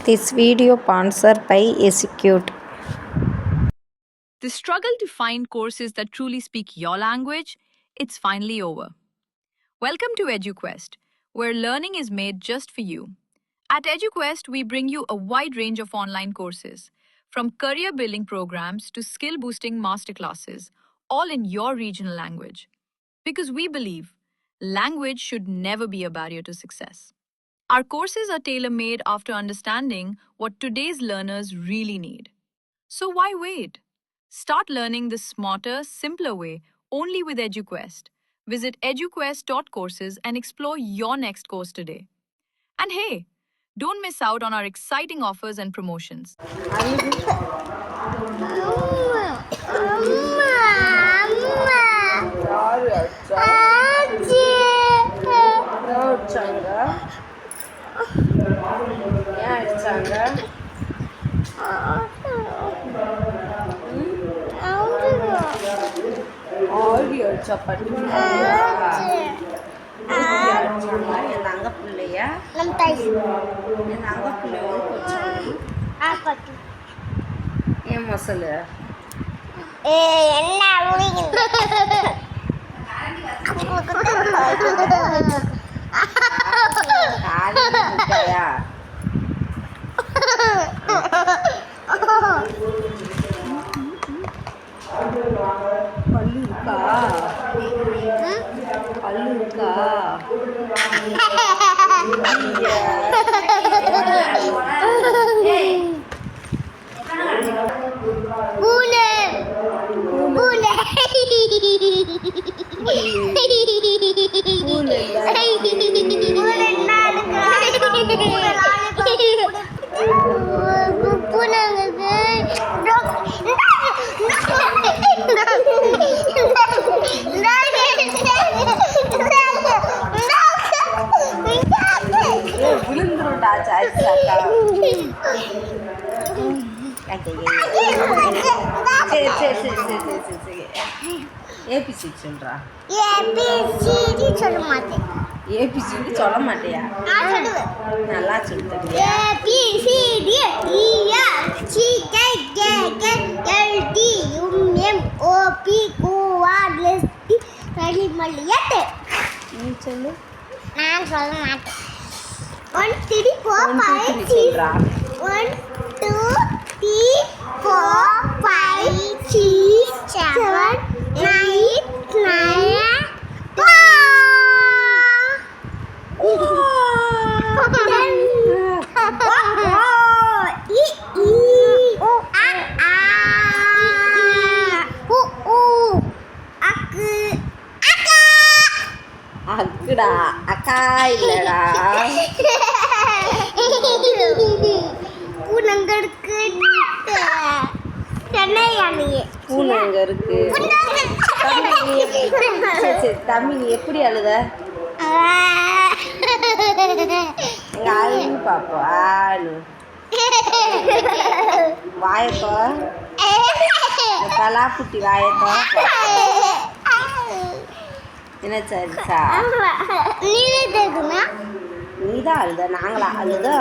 This video sponsored by Execute. The struggle to find courses that truly speak your language, it's finally over. Welcome to EduQuest, where learning is made just for you. At EduQuest, we bring you a wide range of online courses, from career building programs to skill boosting masterclasses, all in your regional language. Because we believe language should never be a barrier to success. Our courses are tailor-made after understanding what today's learners really need. So why wait? Start learning the smarter, simpler way only with EduQuest. Visit eduquest.courses and explore your next course today. And hey, don't miss out on our exciting offers and promotions. A B C D சொல்றா. A B C D சொல்ல மாட்டேன். A B C D சொல்ல மாட்டியா? நான் சொல்லுவேன். நல்லா சொல்லுங்க. A B C D EFGHIJKLMNOP QRST கலிமல்லியட். நீ சொல்லு. நான் சொல்ல மாட்டேன். 1 3 4 5 6 1 2 3 4 5 6 7 8 9 அக்குடா அக்கா இல்லடா. பூனங்க இருக்கு. சென்னை அணியே பூனங்க இருக்கு. தம்பி நீ எப்படி அழுத? எங்க அழுது பாப்பா. வாயப்போ பலாப்புட்டி வாயப்போ. என்ன சரிசா? நீதான் அழுத? நாங்களா அழுதோ?